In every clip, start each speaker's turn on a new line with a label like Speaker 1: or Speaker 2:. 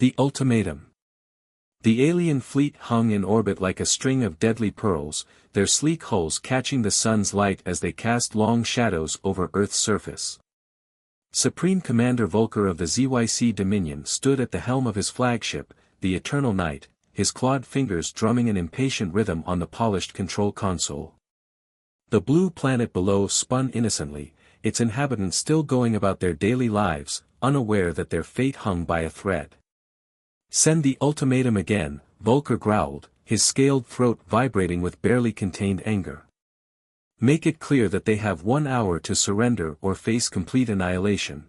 Speaker 1: The ultimatum. The alien fleet hung in orbit like a string of deadly pearls, their sleek hulls catching the sun's light as they cast long shadows over Earth's surface. Supreme Commander Volker of the Zych Dominion stood at the helm of his flagship, the Eternal Night, his clawed fingers drumming an impatient rhythm on the polished control console. The blue planet below spun innocently, its inhabitants still going about their daily lives, unaware that their fate hung by a thread. "Send the ultimatum again," Volker growled, his scaled throat vibrating with barely contained anger. "Make it clear that they have 1 hour to surrender or face complete annihilation."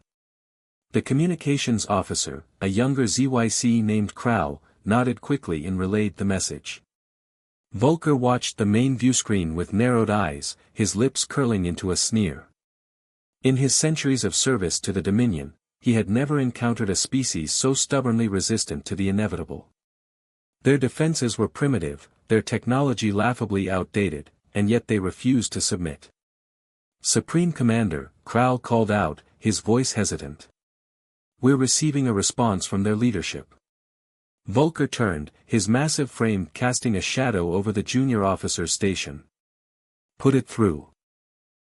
Speaker 1: The communications officer, a younger Zyc named Krau, nodded quickly and relayed the message. Volker watched the main viewscreen with narrowed eyes, his lips curling into a sneer. In his centuries of service to the Dominion, he had never encountered a species so stubbornly resistant to the inevitable. Their defenses were primitive, their technology laughably outdated, and yet they refused to submit. "Supreme Commander," Krau called out, his voice hesitant. "We're receiving a response from their leadership." Volker turned, his massive frame casting a shadow over the junior officer's station. "Put it through."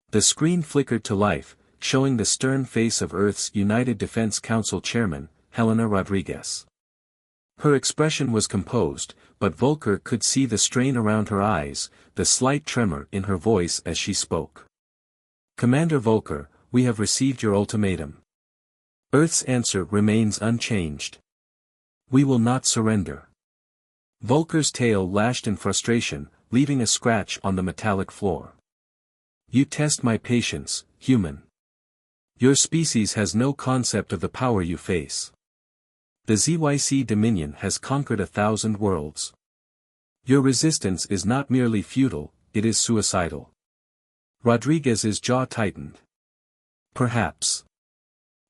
Speaker 1: The screen flickered to life, showing the stern face of Earth's United Defense Council chairman, Helena Rodriguez. Her expression was composed, but Volker could see the strain around her eyes, the slight tremor in her voice as she spoke. "Commander Volker, we have received your ultimatum. Earth's answer remains unchanged. We will not surrender." Volker's tail lashed in frustration, leaving a scratch on the metallic floor. "You test my patience, human. Your species has no concept of the power you face. The Zyc Dominion has conquered 1,000 worlds. Your resistance is not merely futile, it is suicidal." Rodriguez's jaw tightened. "Perhaps.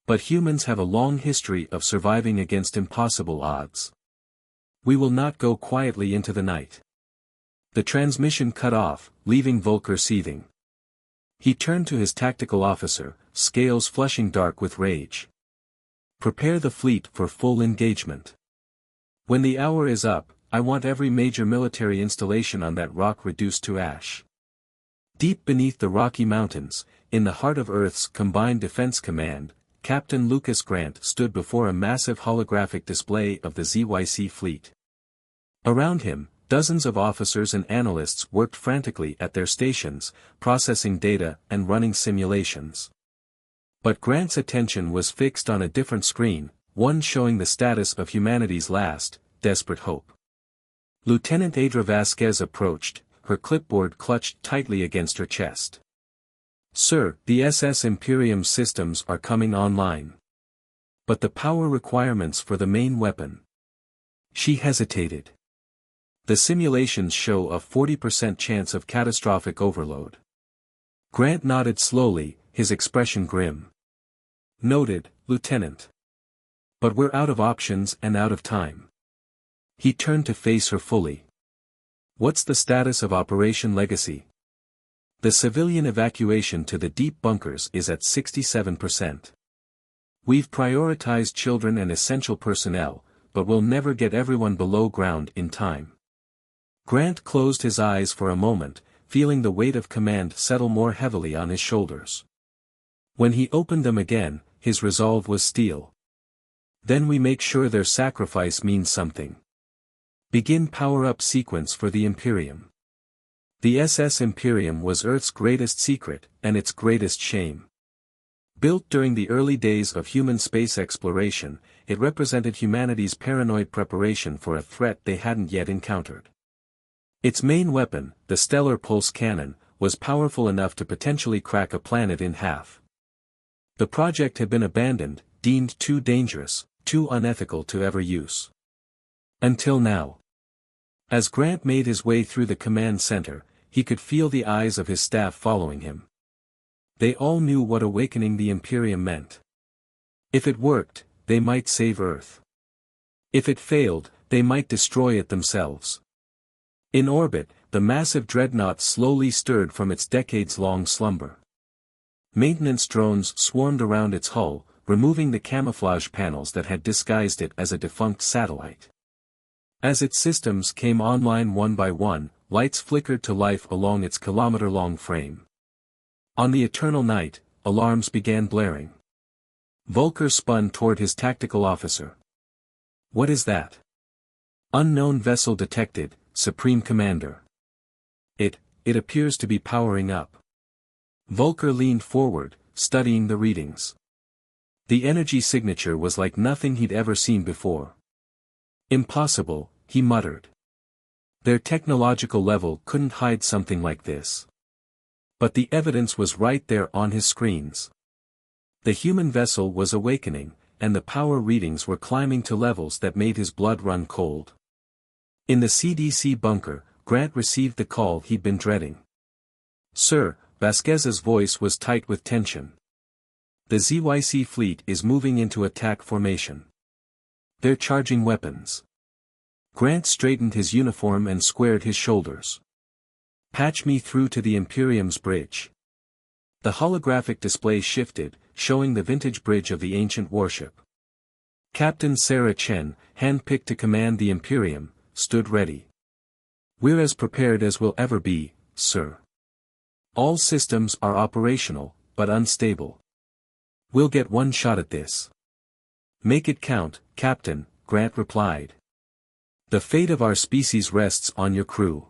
Speaker 1: But humans have a long history of surviving against impossible odds. We will not go quietly into the night." The transmission cut off, leaving Volker seething. He turned to his tactical officer, scales flushing dark with rage. "Prepare the fleet for full engagement. When the hour is up, I want every major military installation on that rock reduced to ash." Deep beneath the Rocky Mountains, in the heart of Earth's Combined Defense Command, Captain Lucas Grant stood before a massive holographic display of the Zyc fleet. Around him, dozens of officers and analysts worked frantically at their stations, processing data and running simulations. But Grant's attention was fixed on a different screen, one showing the status of humanity's last, desperate hope. Lieutenant Adra Vasquez approached, her clipboard clutched tightly against her chest. "Sir, the SS Imperium systems are coming online. But the power requirements for the main weapon." She hesitated. "The simulations show a 40% chance of catastrophic overload." Grant nodded slowly, his expression grim. "Noted, Lieutenant. But we're out of options and out of time." He turned to face her fully. "What's the status of Operation Legacy?" "The civilian evacuation to the deep bunkers is at 67%. We've prioritized children and essential personnel, but we'll never get everyone below ground in time." Grant closed his eyes for a moment, feeling the weight of command settle more heavily on his shoulders. When he opened them again, his resolve was steel. "Then we make sure their sacrifice means something. Begin power-up sequence for the Imperium." The SS Imperium was Earth's greatest secret, and its greatest shame. Built during the early days of human space exploration, it represented humanity's paranoid preparation for a threat they hadn't yet encountered. Its main weapon, the stellar pulse cannon, was powerful enough to potentially crack a planet in half. The project had been abandoned, deemed too dangerous, too unethical to ever use. Until now. As Grant made his way through the command center, he could feel the eyes of his staff following him. They all knew what awakening the Imperium meant. If it worked, they might save Earth. If it failed, they might destroy it themselves. In orbit, the massive Dreadnought slowly stirred from its decades-long slumber. Maintenance drones swarmed around its hull, removing the camouflage panels that had disguised it as a defunct satellite. As its systems came online one by one, lights flickered to life along its kilometer-long frame. On the eternal night, alarms began blaring. Volker spun toward his tactical officer. "What is that?" "Unknown vessel detected, Supreme Commander." It appears to be powering up." Volker leaned forward, studying the readings. The energy signature was like nothing he'd ever seen before. "Impossible," he muttered. Their technological level couldn't hide something like this. But the evidence was right there on his screens. The human vessel was awakening, and the power readings were climbing to levels that made his blood run cold. In the CDC bunker, Grant received the call he'd been dreading. "Sir," Vasquez's voice was tight with tension. "The ZYC fleet is moving into attack formation. They're charging weapons." Grant straightened his uniform and squared his shoulders. "Patch me through to the Imperium's bridge." The holographic display shifted, showing the vintage bridge of the ancient warship. Captain Sarah Chen, handpicked to command the Imperium, stood ready. "We're as prepared as we'll ever be, sir. All systems are operational, but unstable. We'll get one shot at this." "Make it count, Captain," Grant replied. "The fate of our species rests on your crew."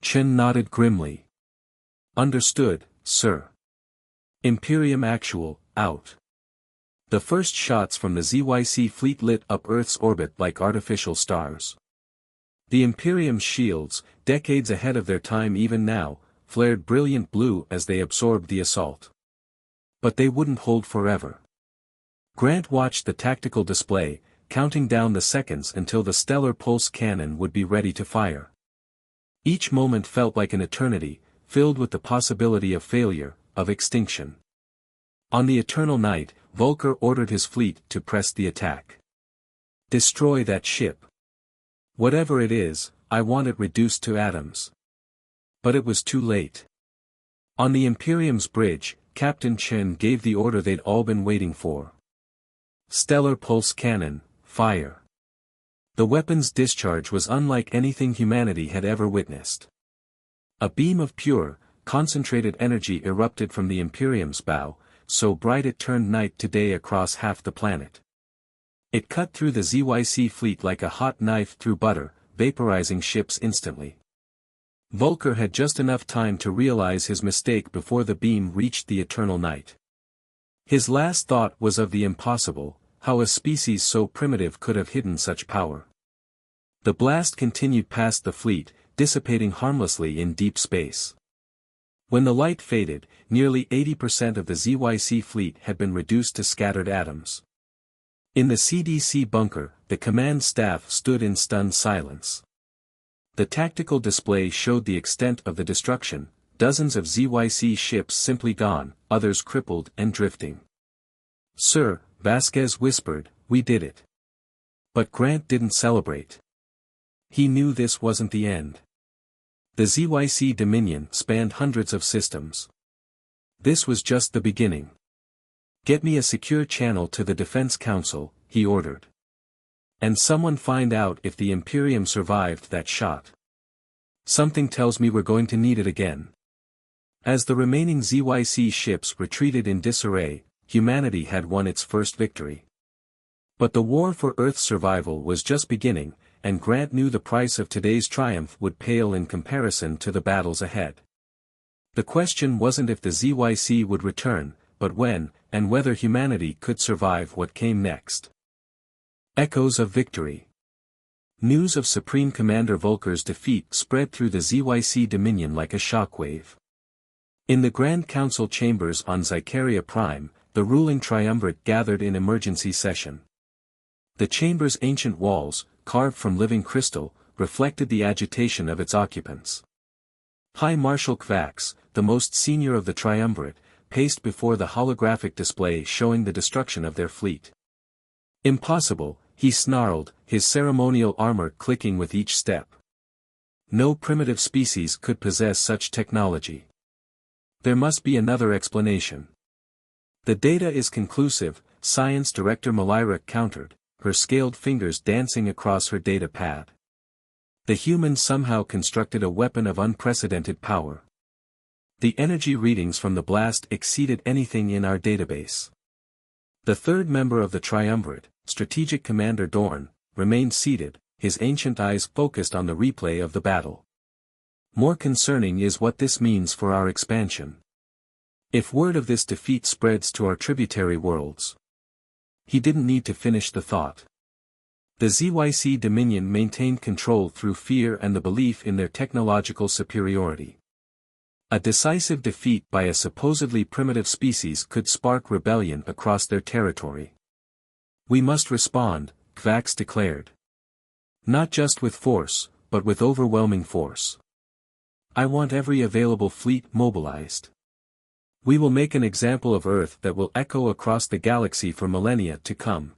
Speaker 1: Chen nodded grimly. "Understood, sir." Imperium Actual, out. The first shots from the ZYC fleet lit up Earth's orbit like artificial stars. The Imperium's shields, decades ahead of their time even now, flared brilliant blue as they absorbed the assault. But they wouldn't hold forever. Grant watched the tactical display, counting down the seconds until the stellar pulse cannon would be ready to fire. Each moment felt like an eternity, filled with the possibility of failure, of extinction. On the eternal night, Volker ordered his fleet to press the attack. "Destroy that ship. Whatever it is, I want it reduced to atoms." But it was too late. On the Imperium's bridge, Captain Chen gave the order they'd all been waiting for. "Stellar pulse cannon, fire." The weapon's discharge was unlike anything humanity had ever witnessed. A beam of pure, concentrated energy erupted from the Imperium's bow, so bright it turned night to day across half the planet. It cut through the ZYC fleet like a hot knife through butter, vaporizing ships instantly. Volker had just enough time to realize his mistake before the beam reached the eternal night. His last thought was of the impossible, how a species so primitive could have hidden such power. The blast continued past the fleet, dissipating harmlessly in deep space. When the light faded, nearly 80% of the ZYC fleet had been reduced to scattered atoms. In the CDC bunker, the command staff stood in stunned silence. The tactical display showed the extent of the destruction, dozens of ZYC ships simply gone, others crippled and drifting. "Sir," Vasquez whispered, "we did it." But Grant didn't celebrate. He knew this wasn't the end. The ZYC Dominion spanned hundreds of systems. This was just the beginning. "Get me a secure channel to the Defense Council," he ordered. "And someone find out if the Imperium survived that shot. Something tells me we're going to need it again." As the remaining ZYC ships retreated in disarray, humanity had won its first victory. But the war for Earth's survival was just beginning, and Grant knew the price of today's triumph would pale in comparison to the battles ahead. The question wasn't if the ZYC would return, but when, and whether humanity could survive what came next. Echoes of victory. News of Supreme Commander Volker's defeat spread through the ZYC Dominion like a shockwave. In the Grand Council chambers on Zycaria Prime, the ruling triumvirate gathered in emergency session. The chamber's ancient walls, carved from living crystal, reflected the agitation of its occupants. High Marshal Kvax, the most senior of the triumvirate, paced before the holographic display showing the destruction of their fleet. "Impossible," he snarled, his ceremonial armor clicking with each step. "No primitive species could possess such technology. There must be another explanation. The data is conclusive, Science Director Malira countered, her scaled fingers dancing across her data pad. The humans somehow constructed a weapon of unprecedented power. The energy readings from the blast exceeded anything in our database. The third member of the triumvirate, Strategic Commander Dorn, remained seated, his ancient eyes focused on the replay of the battle. More concerning is what this means for our expansion. If word of this defeat spreads to our tributary worlds. He didn't need to finish the thought. The Zych Dominion maintained control through fear and the belief in their technological superiority. A decisive defeat by a supposedly primitive species could spark rebellion across their territory. We must respond, Kvax declared. Not just with force, but with overwhelming force. I want every available fleet mobilized. We will make an example of Earth that will echo across the galaxy for millennia to come.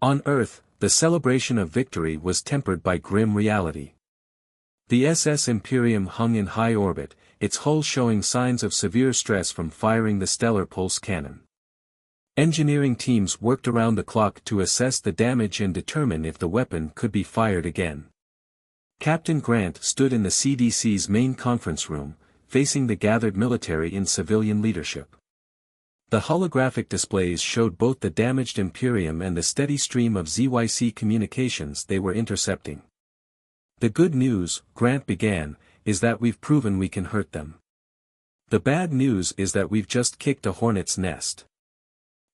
Speaker 1: On Earth, the celebration of victory was tempered by grim reality. The SS Imperium hung in high orbit, its hull showing signs of severe stress from firing the stellar pulse cannon. Engineering teams worked around the clock to assess the damage and determine if the weapon could be fired again. Captain Grant stood in the CDC's main conference room, facing the gathered military and civilian leadership. The holographic displays showed both the damaged Imperium and the steady stream of Zych communications they were intercepting. The good news, Grant began, is that we've proven we can hurt them. The bad news is that we've just kicked a hornet's nest.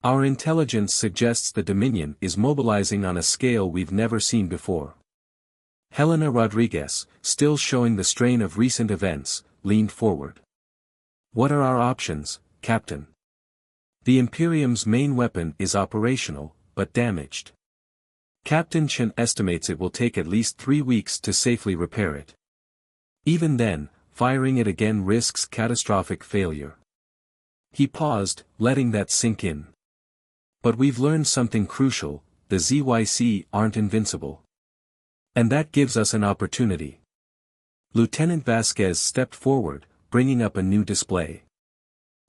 Speaker 1: Our intelligence suggests the Dominion is mobilizing on a scale we've never seen before. Helena Rodriguez, still showing the strain of recent events, leaned forward. What are our options, Captain? The Imperium's main weapon is operational, but damaged. Captain Chen estimates it will take at least 3 weeks to safely repair it. Even then, firing it again risks catastrophic failure. He paused, letting that sink in. But we've learned something crucial, the Zych aren't invincible. And that gives us an opportunity. Lieutenant Vasquez stepped forward, bringing up a new display.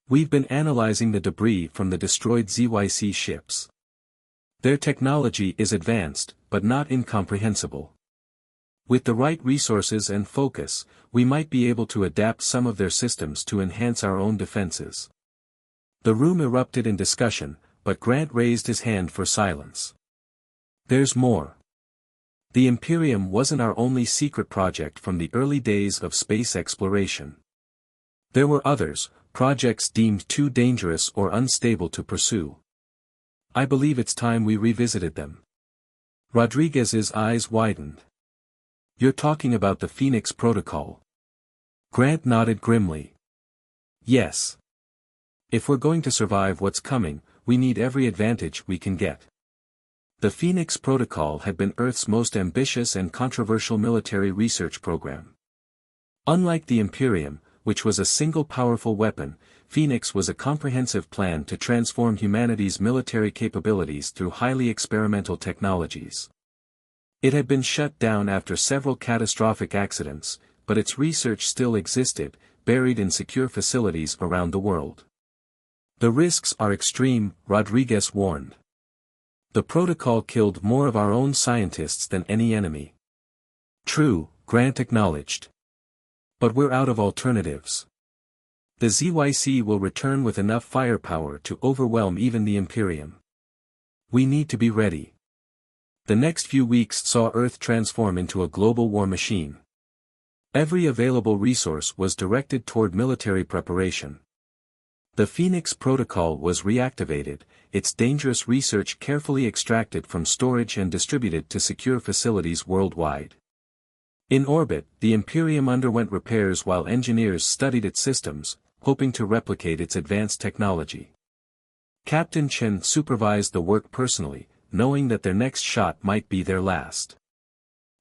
Speaker 1: We've been analyzing the debris from the destroyed Zych ships. Their technology is advanced, but not incomprehensible. With the right resources and focus, we might be able to adapt some of their systems to enhance our own defenses. The room erupted in discussion, but Grant raised his hand for silence. There's more. The Imperium wasn't our only secret project from the early days of space exploration. There were others, projects deemed too dangerous or unstable to pursue. I believe it's time we revisited them. Rodriguez's eyes widened. You're talking about the Phoenix Protocol. Grant nodded grimly. Yes. If we're going to survive what's coming, we need every advantage we can get. The Phoenix Protocol had been Earth's most ambitious and controversial military research program. Unlike the Imperium, which was a single powerful weapon, Phoenix was a comprehensive plan to transform humanity's military capabilities through highly experimental technologies. It had been shut down after several catastrophic accidents, but its research still existed, buried in secure facilities around the world. The risks are extreme, Rodriguez warned. The protocol killed more of our own scientists than any enemy. True, Grant acknowledged. But we're out of alternatives. The Zych will return with enough firepower to overwhelm even the Imperium. We need to be ready. The next few weeks saw Earth transform into a global war machine. Every available resource was directed toward military preparation. The Phoenix Protocol was reactivated, its dangerous research carefully extracted from storage and distributed to secure facilities worldwide. In orbit, the Imperium underwent repairs while engineers studied its systems, hoping to replicate its advanced technology. Captain Chen supervised the work personally, knowing that their next shot might be their last.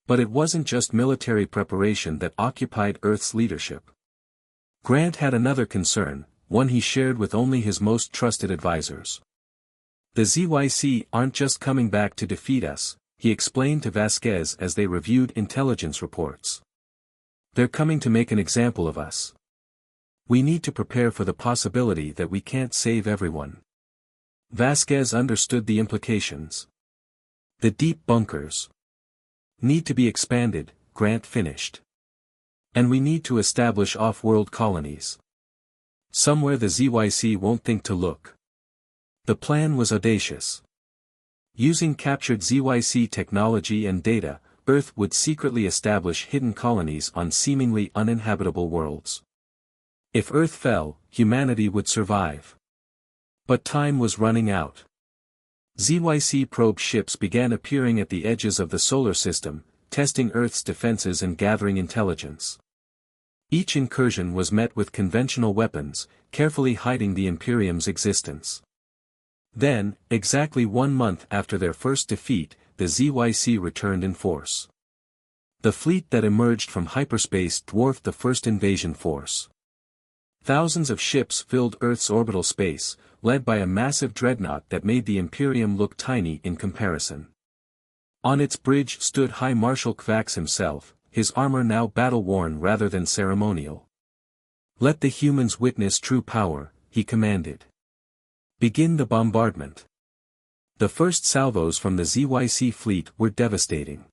Speaker 1: But it wasn't just military preparation that occupied Earth's leadership. Grant had another concern, one he shared with only his most trusted advisors. The Zych aren't just coming back to defeat us, he explained to Vasquez as they reviewed intelligence reports. They're coming to make an example of us. We need to prepare for the possibility that we can't save everyone. Vasquez understood the implications. The deep bunkers need to be expanded, Grant finished. And we need to establish off-world colonies. Somewhere the ZYC won't think to look. The plan was audacious. Using captured ZYC technology and data, Earth would secretly establish hidden colonies on seemingly uninhabitable worlds. If Earth fell, humanity would survive. But time was running out. ZYC probe ships began appearing at the edges of the solar system, testing Earth's defenses and gathering intelligence. Each incursion was met with conventional weapons, carefully hiding the Imperium's existence. Then, exactly 1 month after their first defeat, the ZYC returned in force. The fleet that emerged from hyperspace dwarfed the first invasion force. Thousands of ships filled Earth's orbital space, led by a massive dreadnought that made the Imperium look tiny in comparison. On its bridge stood High Marshal Kvax himself, his armor now battle-worn rather than ceremonial. "Let the humans witness true power," he commanded. "Begin the bombardment." The first salvos from the ZYC fleet were devastating.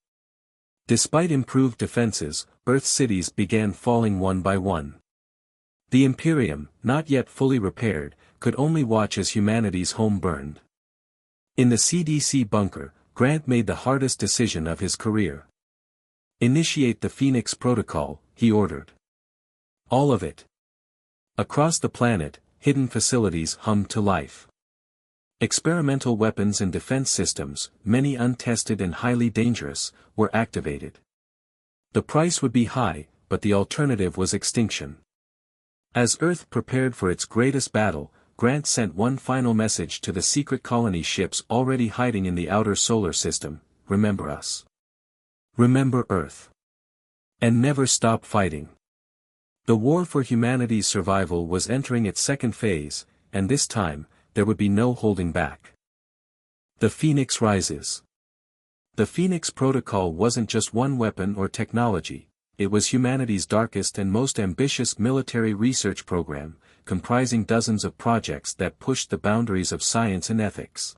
Speaker 1: Despite improved defenses, Earth's cities began falling one by one. The Imperium, not yet fully repaired, could only watch as humanity's home burned. In the CDC bunker, Grant made the hardest decision of his career. "Initiate the Phoenix Protocol," he ordered. All of it. Across the planet, hidden facilities hummed to life. Experimental weapons and defense systems, many untested and highly dangerous, were activated. The price would be high, but the alternative was extinction. As Earth prepared for its greatest battle, Grant sent one final message to the secret colony ships already hiding in the outer solar system: remember us. Remember Earth. And never stop fighting. The war for humanity's survival was entering its second phase, and this time, there would be no holding back. The Phoenix rises. The Phoenix Protocol wasn't just one weapon or technology, it was humanity's darkest and most ambitious military research program, comprising dozens of projects that pushed the boundaries of science and ethics.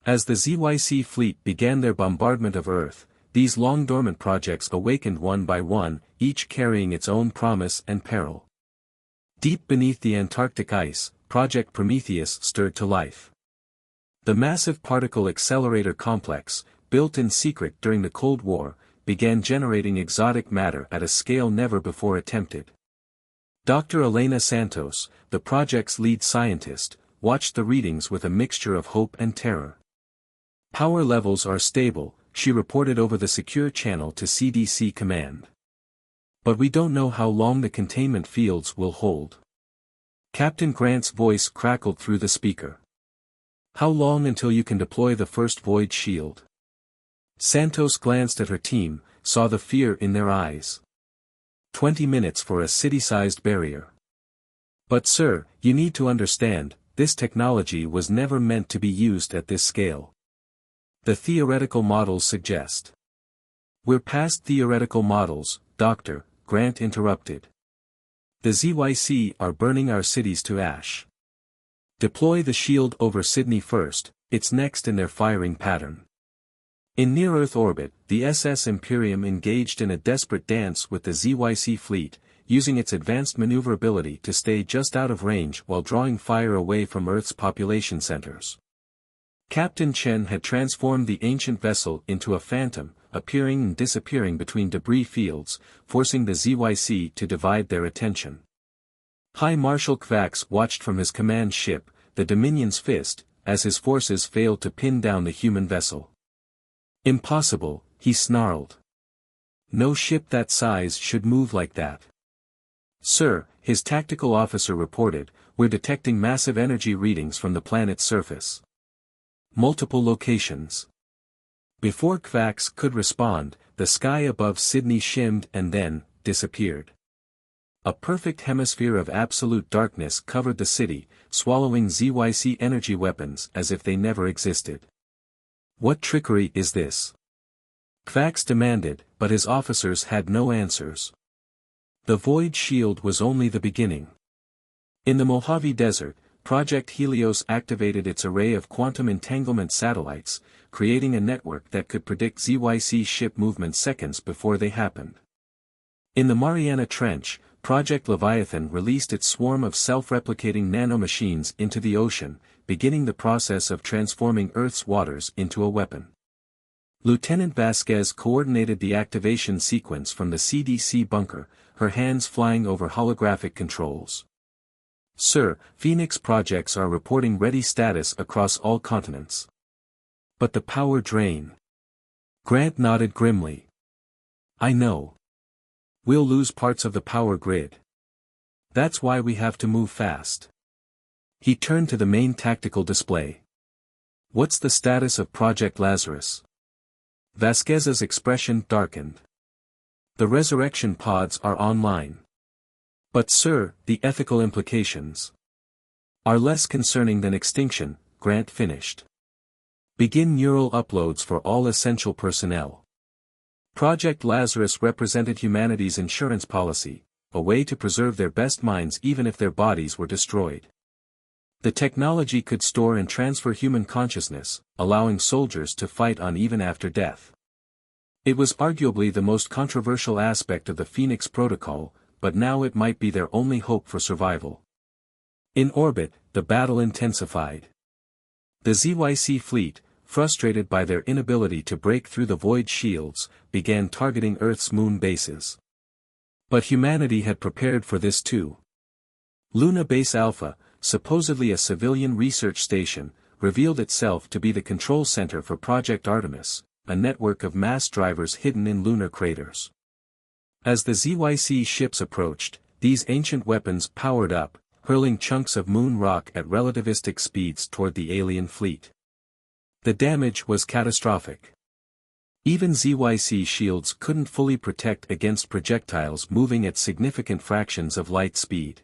Speaker 1: As the ZYC fleet began their bombardment of Earth, these long-dormant projects awakened one by one, each carrying its own promise and peril. Deep beneath the Antarctic ice, Project Prometheus stirred to life. The massive particle accelerator complex, built in secret during the Cold War, began generating exotic matter at a scale never before attempted. Dr. Elena Santos, the project's lead scientist, watched the readings with a mixture of hope and terror. "Power levels are stable," she reported over the secure channel to CDC command. "But we don't know how long the containment fields will hold." Captain Grant's voice crackled through the speaker. "How long until you can deploy the first void shield?" Santos glanced at her team, saw the fear in their eyes. 20 minutes for a city-sized barrier. "But sir, you need to understand, this technology was never meant to be used at this scale. The theoretical models suggest." "We're past theoretical models, Doctor," Grant interrupted. "The ZYC are burning our cities to ash. Deploy the shield over Sydney first, it's next in their firing pattern." In near-Earth orbit, the SS Imperium engaged in a desperate dance with the ZYC fleet, using its advanced maneuverability to stay just out of range while drawing fire away from Earth's population centers. Captain Chen had transformed the ancient vessel into a phantom, appearing and disappearing between debris fields, forcing the ZYC to divide their attention. High Marshal Kvax watched from his command ship, the Dominion's Fist, as his forces failed to pin down the human vessel. "Impossible," he snarled. "No ship that size should move like that." "Sir," his tactical officer reported, "we're detecting massive energy readings from the planet's surface. Multiple locations." Before Kvax could respond, the sky above Sydney shimmed and then, disappeared. A perfect hemisphere of absolute darkness covered the city, swallowing ZYC energy weapons as if they never existed. "What trickery is this?" Kvax demanded, but his officers had no answers. The Void Shield was only the beginning. In the Mojave Desert, Project Helios activated its array of quantum entanglement satellites, creating a network that could predict ZYC ship movements seconds before they happened. In the Mariana Trench, Project Leviathan released its swarm of self-replicating nanomachines into the ocean, beginning the process of transforming Earth's waters into a weapon. Lieutenant Vasquez coordinated the activation sequence from the CDC bunker, her hands flying over holographic controls. Sir, Phoenix projects are reporting ready status across all continents. But the power drain. Grant nodded grimly. I know. We'll lose parts of the power grid. That's why we have to move fast. He turned to the main tactical display. What's the status of Project Lazarus? Vasquez's expression darkened. The resurrection pods are online. But sir, the ethical implications are less concerning than extinction, Grant finished. Begin neural uploads for all essential personnel. Project Lazarus represented humanity's insurance policy, a way to preserve their best minds even if their bodies were destroyed. The technology could store and transfer human consciousness, allowing soldiers to fight on even after death. It was arguably the most controversial aspect of the Phoenix Protocol, but now it might be their only hope for survival. In orbit, the battle intensified. The ZYC fleet, frustrated by their inability to break through the void shields, began targeting Earth's moon bases. But humanity had prepared for this too. Luna Base Alpha, supposedly a civilian research station, revealed itself to be the control center for Project Artemis, a network of mass drivers hidden in lunar craters. As the ZYC ships approached, these ancient weapons powered up, hurling chunks of moon rock at relativistic speeds toward the alien fleet. The damage was catastrophic. Even ZYC shields couldn't fully protect against projectiles moving at significant fractions of light speed.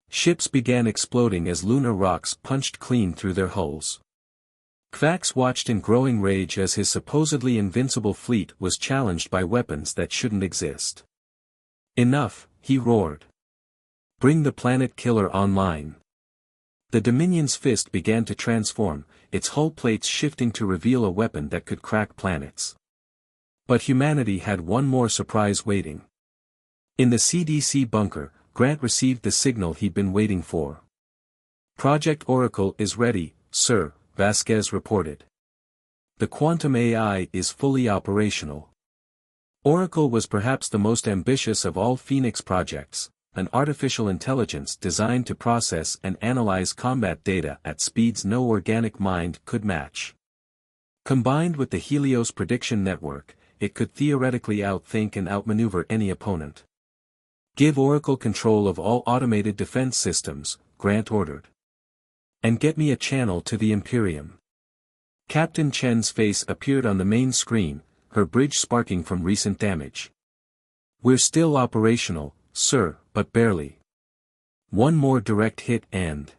Speaker 1: Ships began exploding as lunar rocks punched clean through their hulls. Kvax watched in growing rage as his supposedly invincible fleet was challenged by weapons that shouldn't exist. Enough, he roared. Bring the planet killer online. The Dominion's fist began to transform, its hull plates shifting to reveal a weapon that could crack planets. But humanity had one more surprise waiting. In the CDC bunker, Grant received the signal he'd been waiting for. Project Oracle is ready, sir, Vasquez reported. The quantum AI is fully operational. Oracle was perhaps the most ambitious of all Phoenix projects, an artificial intelligence designed to process and analyze combat data at speeds no organic mind could match. Combined with the Helios prediction network, it could theoretically outthink and outmaneuver any opponent. Give Oracle control of all automated defense systems, Grant ordered. And get me a channel to the Imperium. Captain Chen's face appeared on the main screen, her bridge sparking from recent damage. We're still operational, sir, but barely. One more direct hit and...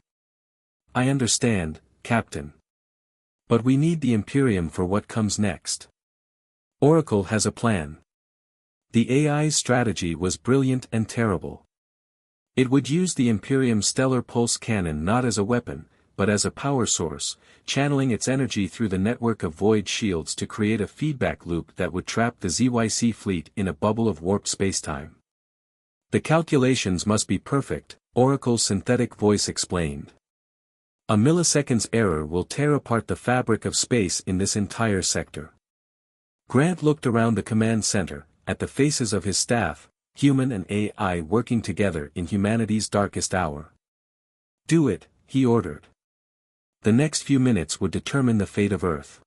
Speaker 1: I understand, Captain. But we need the Imperium for what comes next. Oracle has a plan. The AI's strategy was brilliant and terrible. It would use the Imperium's stellar pulse cannon not as a weapon, but as a power source, channeling its energy through the network of void shields to create a feedback loop that would trap the ZYC fleet in a bubble of warped spacetime. The calculations must be perfect, Oracle's synthetic voice explained. A millisecond's error will tear apart the fabric of space in this entire sector. Grant looked around the command center, at the faces of his staff, human and AI working together in humanity's darkest hour. Do it, he ordered. The next few minutes would determine the fate of Earth.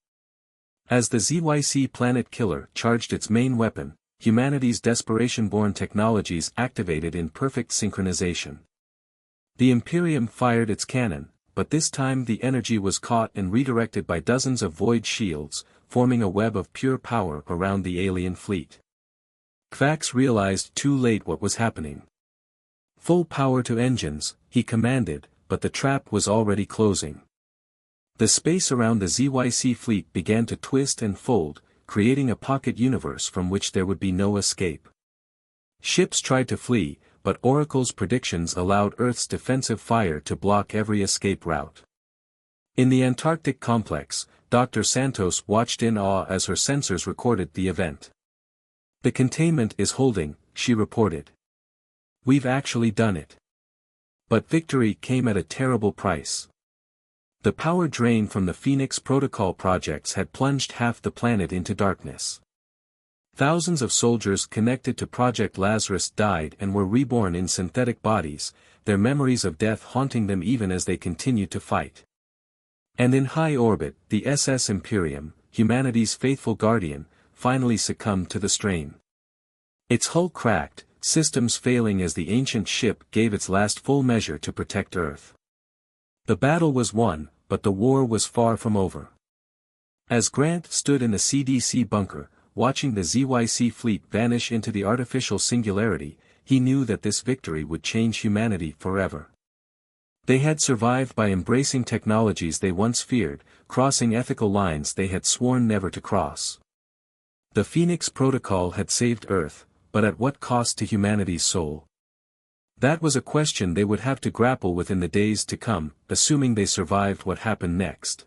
Speaker 1: As the ZYC planet killer charged its main weapon, humanity's desperation-born technologies activated in perfect synchronization. The Imperium fired its cannon, but this time the energy was caught and redirected by dozens of void shields, forming a web of pure power around the alien fleet. Kvax realized too late what was happening. Full power to engines, he commanded, but the trap was already closing. The space around the ZYC fleet began to twist and fold, creating a pocket universe from which there would be no escape. Ships tried to flee, but Oracle's predictions allowed Earth's defensive fire to block every escape route. In the Antarctic complex, Dr. Santos watched in awe as her sensors recorded the event. "The containment is holding," she reported. "We've actually done it." But victory came at a terrible price. The power drain from the Phoenix Protocol projects had plunged half the planet into darkness. Thousands of soldiers connected to Project Lazarus died and were reborn in synthetic bodies, their memories of death haunting them even as they continued to fight. And in high orbit, the SS Imperium, humanity's faithful guardian, finally succumbed to the strain. Its hull cracked, systems failing as the ancient ship gave its last full measure to protect Earth. The battle was won, but the war was far from over. As Grant stood in the CDC bunker, watching the ZYC fleet vanish into the artificial singularity, he knew that this victory would change humanity forever. They had survived by embracing technologies they once feared, crossing ethical lines they had sworn never to cross. The Phoenix Protocol had saved Earth, but at what cost to humanity's soul? That was a question they would have to grapple with in the days to come, assuming they survived what happened next.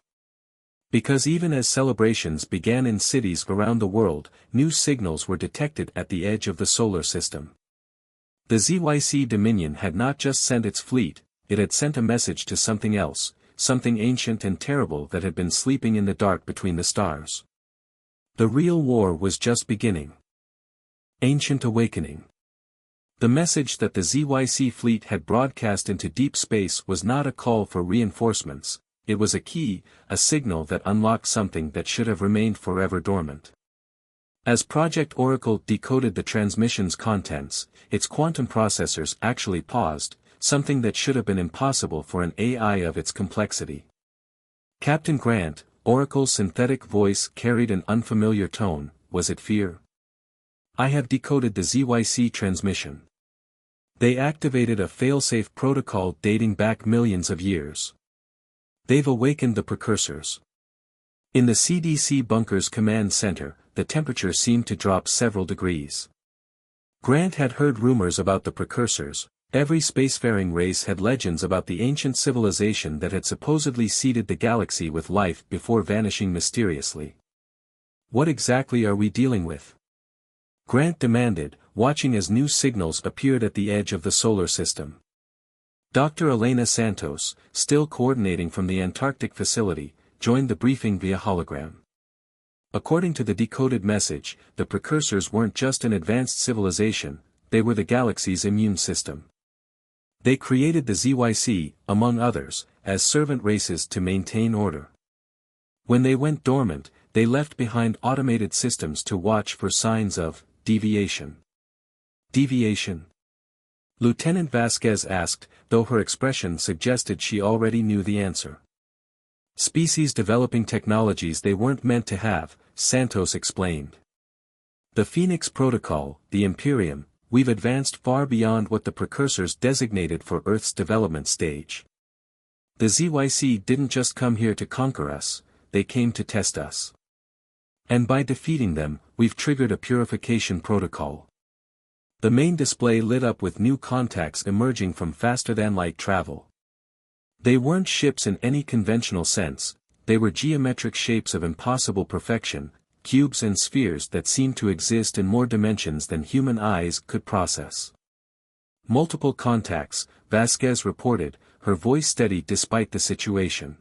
Speaker 1: Because even as celebrations began in cities around the world, new signals were detected at the edge of the solar system. The Zych Dominion had not just sent its fleet, it had sent a message to something else, something ancient and terrible that had been sleeping in the dark between the stars. The real war was just beginning. Ancient awakening. The message that the ZYC fleet had broadcast into deep space was not a call for reinforcements, it was a key, a signal that unlocked something that should have remained forever dormant. As Project Oracle decoded the transmission's contents, its quantum processors actually paused, something that should have been impossible for an AI of its complexity. "Captain Grant," Oracle's synthetic voice carried an unfamiliar tone, was it fear? "I have decoded the ZYC transmission. They activated a failsafe protocol dating back millions of years. They've awakened the precursors." In the CDC bunker's command center, the temperature seemed to drop several degrees. Grant had heard rumors about the precursors, every spacefaring race had legends about the ancient civilization that had supposedly seeded the galaxy with life before vanishing mysteriously. "What exactly are we dealing with?" Grant demanded, watching as new signals appeared at the edge of the solar system. Dr. Elena Santos, still coordinating from the Antarctic facility, joined the briefing via hologram. According to the decoded message, the precursors weren't just an advanced civilization, they were the galaxy's immune system. They created the ZYC, among others, as servant races to maintain order. When they went dormant, they left behind automated systems to watch for signs of deviation. Deviation? Lieutenant Vasquez asked, though her expression suggested she already knew the answer. Species developing technologies they weren't meant to have, Santos explained. The Phoenix Protocol, the Imperium, we've advanced far beyond what the precursors designated for Earth's development stage. The ZYC didn't just come here to conquer us, they came to test us. And by defeating them, we've triggered a purification protocol. The main display lit up with new contacts emerging from faster-than-light travel. They weren't ships in any conventional sense, they were geometric shapes of impossible perfection, cubes and spheres that seemed to exist in more dimensions than human eyes could process. Multiple contacts, Vasquez reported, her voice steady despite the situation.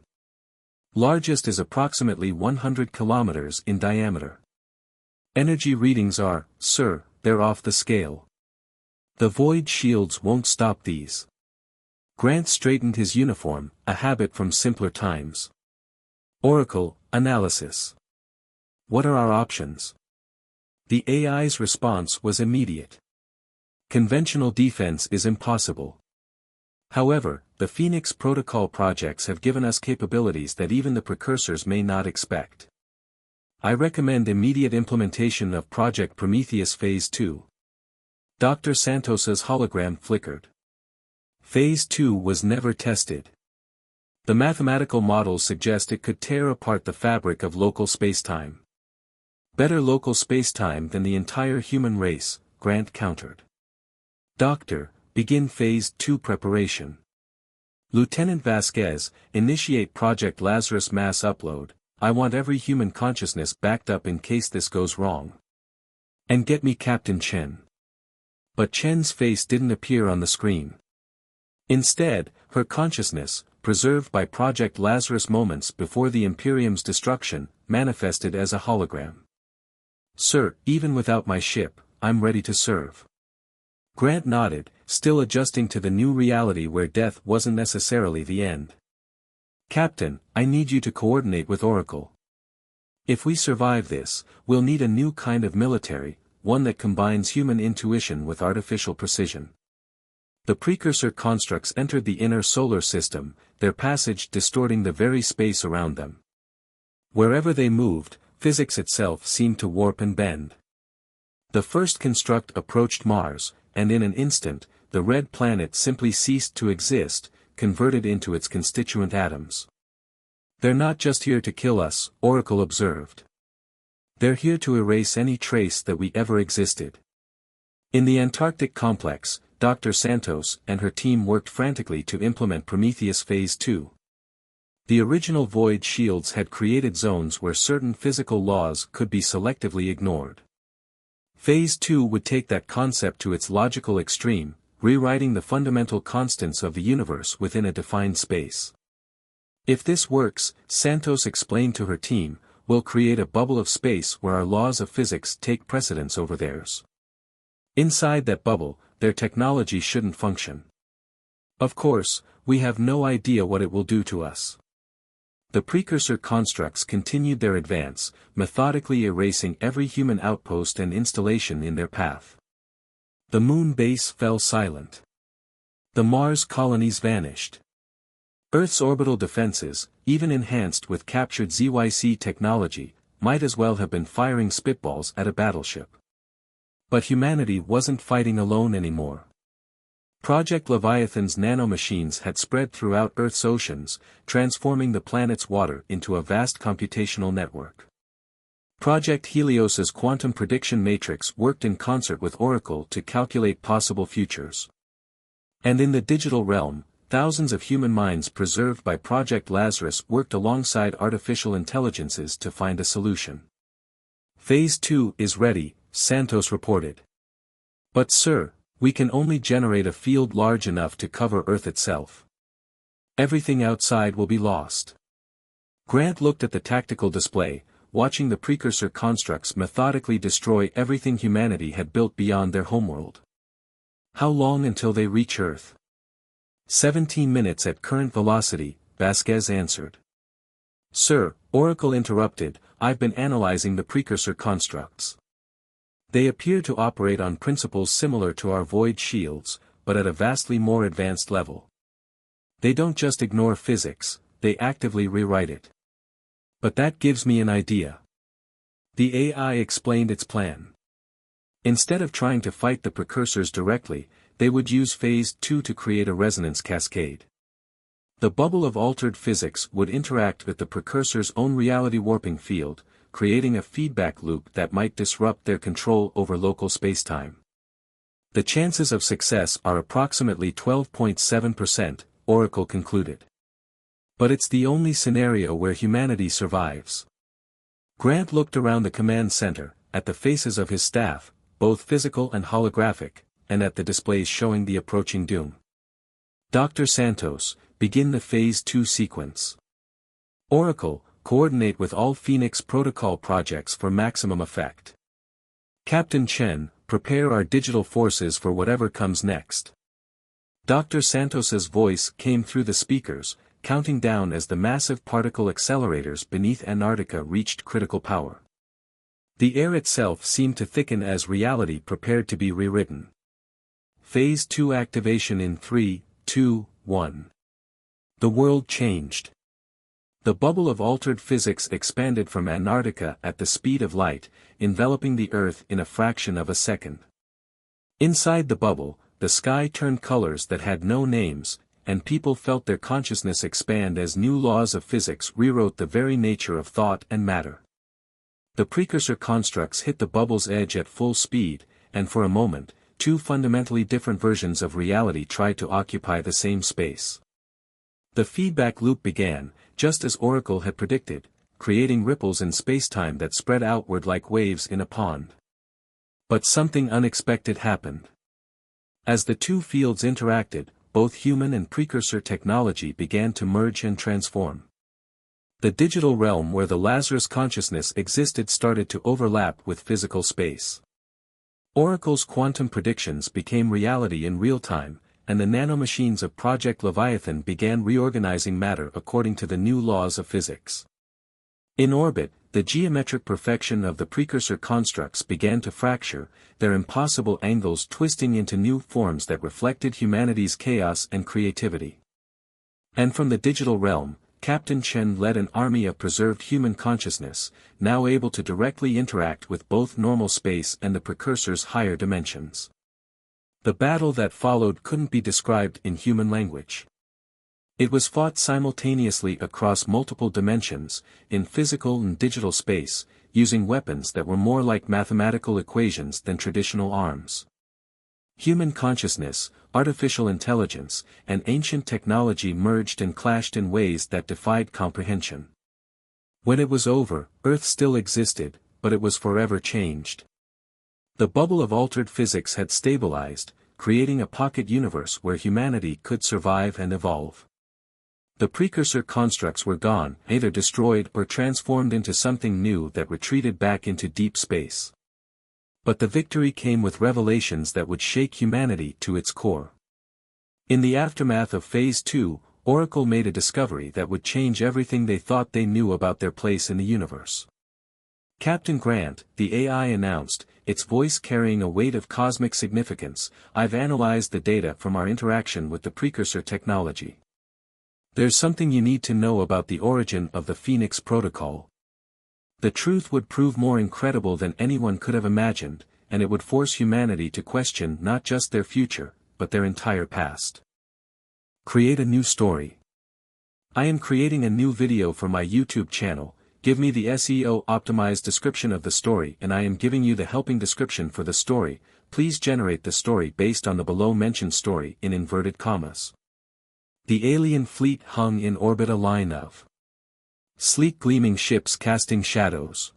Speaker 1: Largest is approximately 100 kilometers in diameter. Energy readings are, sir, they're off the scale. The void shields won't stop these. Grant straightened his uniform, a habit from simpler times. Oracle, analysis. What are our options? The AI's response was immediate. Conventional defense is impossible. However, the Phoenix Protocol projects have given us capabilities that even the precursors may not expect. I recommend immediate implementation of Project Prometheus Phase 2. Dr. Santos's hologram flickered. Phase 2 was never tested. The mathematical models suggest it could tear apart the fabric of local spacetime. Better local spacetime than the entire human race, Grant countered. Doctor, Begin Phase 2 preparation. Lieutenant Vasquez, initiate Project Lazarus mass upload. I want every human consciousness backed up in case this goes wrong. And get me Captain Chen. But Chen's face didn't appear on the screen. Instead, her consciousness, preserved by Project Lazarus moments before the Imperium's destruction, manifested as a hologram. Sir, even without my ship, I'm ready to serve. Grant nodded, still adjusting to the new reality where death wasn't necessarily the end. Captain, I need you to coordinate with Oracle. If we survive this, we'll need a new kind of military, one that combines human intuition with artificial precision. The precursor constructs entered the inner solar system, their passage distorting the very space around them. Wherever they moved, physics itself seemed to warp and bend. The first construct approached Mars, and in an instant, the red planet simply ceased to exist, converted into its constituent atoms. They're not just here to kill us, Oracle observed. They're here to erase any trace that we ever existed. In the Antarctic complex, Dr. Santos and her team worked frantically to implement Prometheus Phase 2. The original void shields had created zones where certain physical laws could be selectively ignored. Phase 2 would take that concept to its logical extreme, rewriting the fundamental constants of the universe within a defined space. If this works, Santos explained to her team, we'll create a bubble of space where our laws of physics take precedence over theirs. Inside that bubble, their technology shouldn't function. Of course, we have no idea what it will do to us. The precursor constructs continued their advance, methodically erasing every human outpost and installation in their path. The moon base fell silent. The Mars colonies vanished. Earth's orbital defenses, even enhanced with captured ZYC technology, might as well have been firing spitballs at a battleship. But humanity wasn't fighting alone anymore. Project Leviathan's nanomachines had spread throughout Earth's oceans, transforming the planet's water into a vast computational network. Project Helios's quantum prediction matrix worked in concert with Oracle to calculate possible futures. And in the digital realm, thousands of human minds preserved by Project Lazarus worked alongside artificial intelligences to find a solution. Phase 2 is ready, Santos reported. But sir, we can only generate a field large enough to cover Earth itself. Everything outside will be lost. Grant looked at the tactical display, watching the precursor constructs methodically destroy everything humanity had built beyond their homeworld. How long until they reach Earth? 17 minutes at current velocity, Vasquez answered. Sir, Oracle interrupted, I've been analyzing the precursor constructs. They appear to operate on principles similar to our void shields, but at a vastly more advanced level. They don't just ignore physics, they actively rewrite it. But that gives me an idea. The AI explained its plan. Instead of trying to fight the precursors directly, they would use Phase 2 to create a resonance cascade. The bubble of altered physics would interact with the precursor's own reality warping field, creating a feedback loop that might disrupt their control over local spacetime. The chances of success are approximately 12.7%, Oracle concluded. But it's the only scenario where humanity survives. Grant looked around the command center, at the faces of his staff, both physical and holographic, and at the displays showing the approaching doom. Dr. Santos, begin the Phase 2 sequence. Oracle, coordinate with all Phoenix Protocol projects for maximum effect. Captain Chen, prepare our digital forces for whatever comes next. Dr. Santos's voice came through the speakers, counting down as the massive particle accelerators beneath Antarctica reached critical power. The air itself seemed to thicken as reality prepared to be rewritten. Phase 2 activation in 3, 2, 1. The world changed. The bubble of altered physics expanded from Antarctica at the speed of light, enveloping the Earth in a fraction of a second. Inside the bubble, the sky turned colors that had no names, and people felt their consciousness expand as new laws of physics rewrote the very nature of thought and matter. The precursor constructs hit the bubble's edge at full speed, and for a moment, two fundamentally different versions of reality tried to occupy the same space. The feedback loop began, just as Oracle had predicted, creating ripples in spacetime that spread outward like waves in a pond. But something unexpected happened. As the two fields interacted, both human and precursor technology began to merge and transform. The digital realm where the Lazarus consciousness existed started to overlap with physical space. Oracle's quantum predictions became reality in real time, and the nanomachines of Project Leviathan began reorganizing matter according to the new laws of physics. In orbit, the geometric perfection of the precursor constructs began to fracture, their impossible angles twisting into new forms that reflected humanity's chaos and creativity. And from the digital realm, Captain Chen led an army of preserved human consciousness, now able to directly interact with both normal space and the precursor's higher dimensions. The battle that followed couldn't be described in human language. It was fought simultaneously across multiple dimensions, in physical and digital space, using weapons that were more like mathematical equations than traditional arms. Human consciousness, artificial intelligence, and ancient technology merged and clashed in ways that defied comprehension. When it was over, Earth still existed, but it was forever changed. The bubble of altered physics had stabilized, creating a pocket universe where humanity could survive and evolve. The precursor constructs were gone, either destroyed or transformed into something new that retreated back into deep space. But the victory came with revelations that would shake humanity to its core. In the aftermath of Phase 2, Oracle made a discovery that would change everything they thought they knew about their place in the universe. Captain Grant, the AI announced, its voice carrying a weight of cosmic significance, "I've analyzed the data from our interaction with the precursor technology. There's something you need to know about the origin of the Phoenix Protocol. The truth would prove more incredible than anyone could have imagined, and it would force humanity to question not just their future, but their entire past. Create a new story. I am creating a new video for my YouTube channel. Give me the SEO optimized description of the story and I am giving you the helping description for the story. Please generate the story based on the below mentioned story in inverted commas." The alien fleet hung in orbit, a line of sleek gleaming ships casting shadows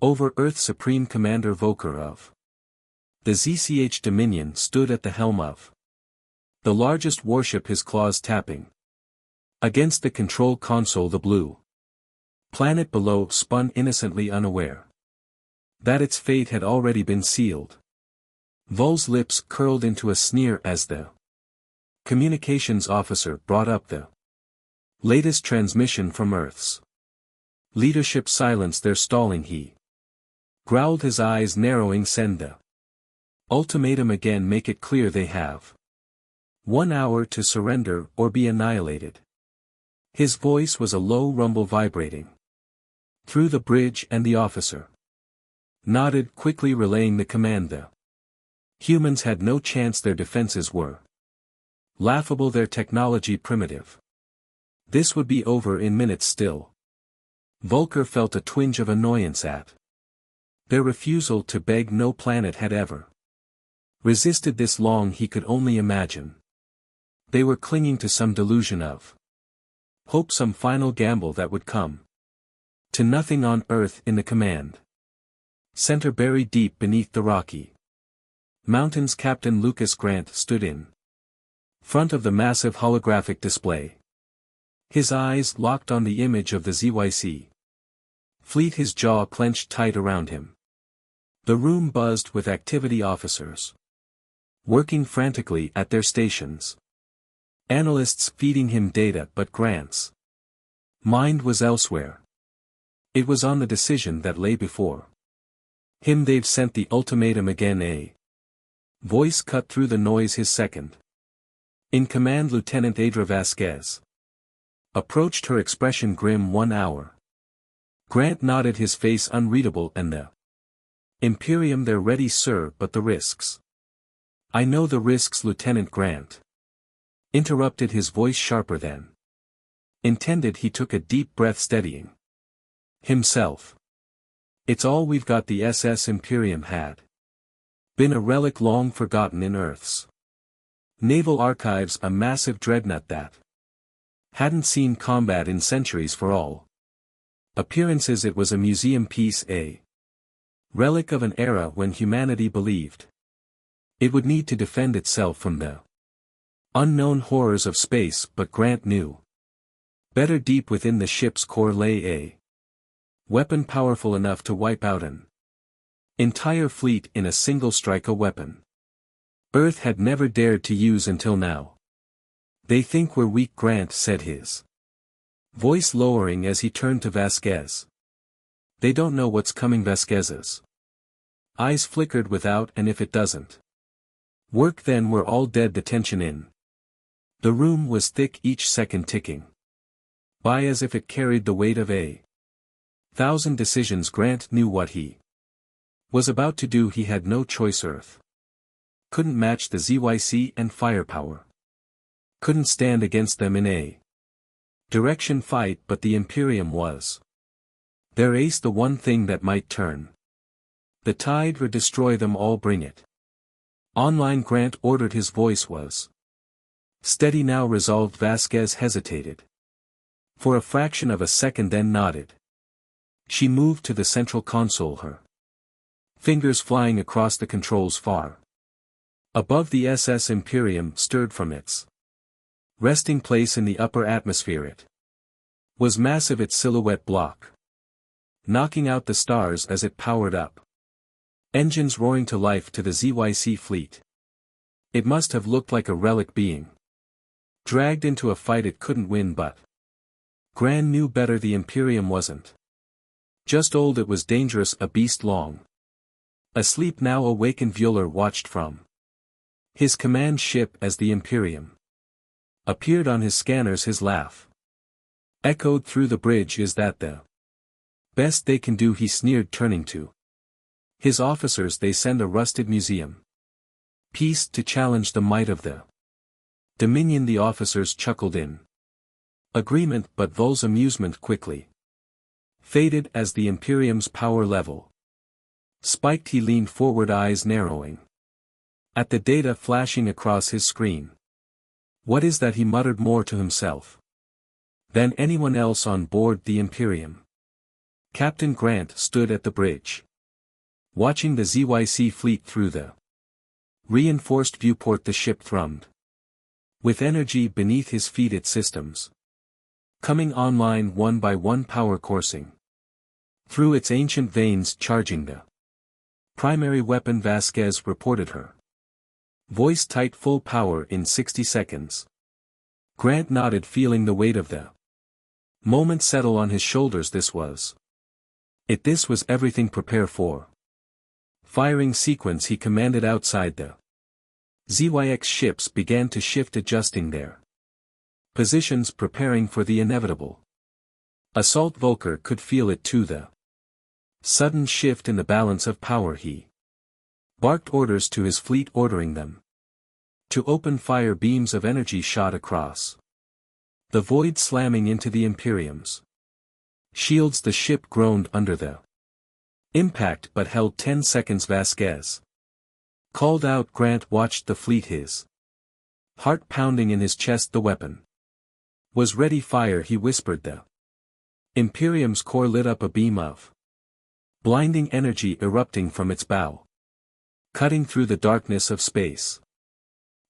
Speaker 1: over Earth. Supreme Commander Volker of the Zych Dominion stood at the helm of the largest warship, his claws tapping against the control console. The blue planet below spun innocently, unaware that its fate had already been sealed. Vol's lips curled into a sneer as the communications officer brought up the latest transmission from Earth's leadership. Silence, they're stalling, he growled, his eyes narrowing. Send the ultimatum again, make it clear they have 1 hour to surrender or be annihilated. His voice was a low rumble vibrating through the bridge, and the officer nodded, quickly relaying the command. The humans had no chance, their defenses were laughable, their technology primitive. This would be over in minutes still. Volker felt a twinge of annoyance at their refusal to beg. No planet had ever resisted this long, he could only imagine. They were clinging to some delusion of hope, some final gamble that would come to nothing on Earth. In the command center, buried deep beneath the rocky mountains, Captain Lucas Grant stood in front of the massive holographic display. His eyes locked on the image of the Zyc fleet, his jaw clenched tight around him. The room buzzed with activity, officers working frantically at their stations, analysts feeding him data, but Grant's mind was elsewhere. It was on the decision that lay before him. They've sent the ultimatum again, a voice cut through the noise. His second in command, Lieutenant Adra Vasquez, approached, her expression grim. 1 hour. Grant nodded, his face unreadable. And the Imperium, they're ready, sir, but the risks. I know the risks, Lieutenant. Grant interrupted, his voice sharper than intended. He took a deep breath, steadying himself. It's all we've got. The SS Imperium had Been a relic long forgotten in Earth's naval archives, a massive dreadnought that hadn't seen combat in centuries. For all appearances it was a museum piece, a relic of an era when humanity believed it would need to defend itself from the unknown horrors of space, but Grant knew better. Deep within the ship's core lay a weapon powerful enough to wipe out an entire fleet in a single strike, a weapon Earth had never dared to use until now. They think we're weak, Grant said, his voice lowering as he turned to Vasquez. They don't know what's coming. Vasquez's eyes flickered without, and if it doesn't work, then we're all dead. The tension in the room was thick, each second ticking by as if it carried the weight of 1,000 decisions. Grant knew what he was about to do. He had no choice. Earth couldn't match the Zyc and firepower couldn't stand against them in a direction fight, but the Imperium was their ace, the one thing that might turn the tide or destroy them all. Bring it online, Grant ordered. His voice was steady now, resolved. Vasquez hesitated for a fraction of a second, then nodded. She moved to the central console, her fingers flying across the controls. Far above, the SS Imperium stirred from its resting place in the upper atmosphere. It was massive, its silhouette block knocking out the stars as it powered up, engines roaring to life to the Zyc fleet. It must have looked like a relic being dragged into a fight it couldn't win, but Gran knew better. The Imperium wasn't just old, it was dangerous, a beast long asleep now. Awakened Vueler watched from his command ship as the Imperium appeared on his scanners. His laugh echoed through the bridge. Is that the best they can do? He sneered, turning to his officers. They send a rusted museum piece to challenge the might of the Dominion. The officers chuckled in agreement, but Vol's amusement quickly faded as the Imperium's power level spiked. He leaned forward, eyes narrowing at the data flashing across his screen. What is that? He muttered, more to himself than anyone else on board the Imperium. Captain Grant stood at the bridge, watching the Zyc fleet through the reinforced viewport. The ship thrummed with energy beneath his feet, its systems coming online one by one, power coursing through its ancient veins, charging the primary weapon. Vasquez reported, her voice tight, full power in 60 seconds. Grant nodded, feeling the weight of the moment settle on his shoulders. This was it. This was everything. Prepare for firing sequence, he commanded. Outside, the Zyc ships began to shift, adjusting their positions, preparing for the inevitable assault. Volker could feel it too, the sudden shift in the balance of power. He barked orders to his fleet, ordering them to open fire. Beams of energy shot across the void, slamming into the Imperium's shields. The ship groaned under the impact, but held 10 seconds. Vasquez called out. Grant watched the fleet, his heart pounding in his chest. The weapon was ready. Fire, he whispered. The Imperium's core lit up, a beam of blinding energy erupting from its bow, cutting through the darkness of space.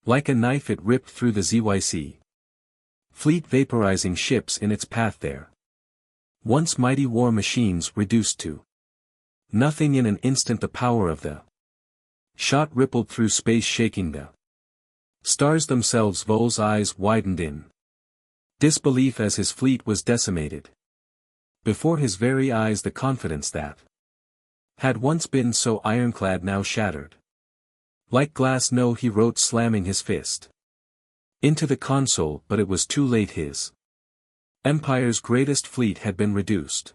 Speaker 1: Like a knife it ripped through the Zyc fleet, vaporizing ships in its path. There once mighty war machines reduced to nothing in an instant. The power of the shot rippled through space, shaking the stars themselves. Vol's eyes widened in disbelief as his fleet was decimated before his very eyes. The confidence that had once been so ironclad now shattered like glass. No, he wrote, slamming his fist into the console, but it was too late. His empire's greatest fleet had been reduced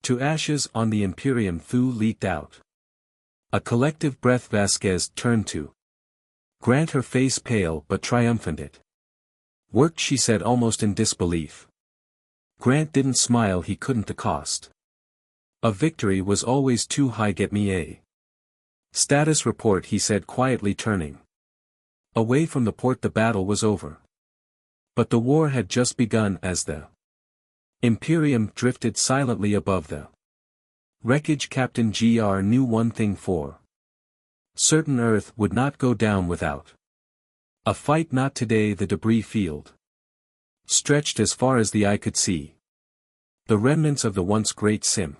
Speaker 1: to ashes. On the Imperium, Thu leaked out a collective breath. Vasquez turned to Grant, her face pale but triumphant. It worked, she said, almost in disbelief. Grant didn't smile. He couldn't. The cost of victory was always too high. Get me a Status report, he said quietly, turning away from the port. The battle was over. But the war had just begun as the Imperium drifted silently above the wreckage. Captain Gr knew one thing for certain: Earth would not go down without a fight. Not today. The debris field stretched as far as the eye could see. The remnants of the once great Simp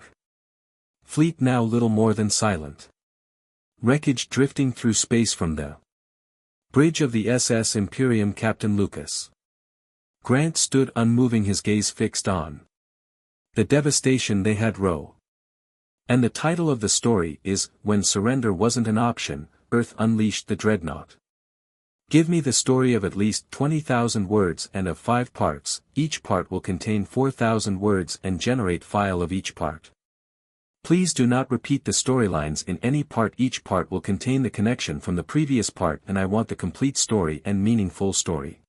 Speaker 1: fleet, now little more than silent wreckage, drifting through space from the bridge of the SS Imperium. Captain Lucas Grant stood unmoving, his gaze fixed on the devastation they had wrought. And the title of the story is, When Surrender Wasn't an Option, Earth Unleashed the Dreadnought. Give me the story of at least 20,000 words and of 5 parts, each part will contain 4,000 words and generate file of each part. Please do not repeat the storylines in any part. Each part will contain the connection from the previous part, and I want the complete story and meaningful story.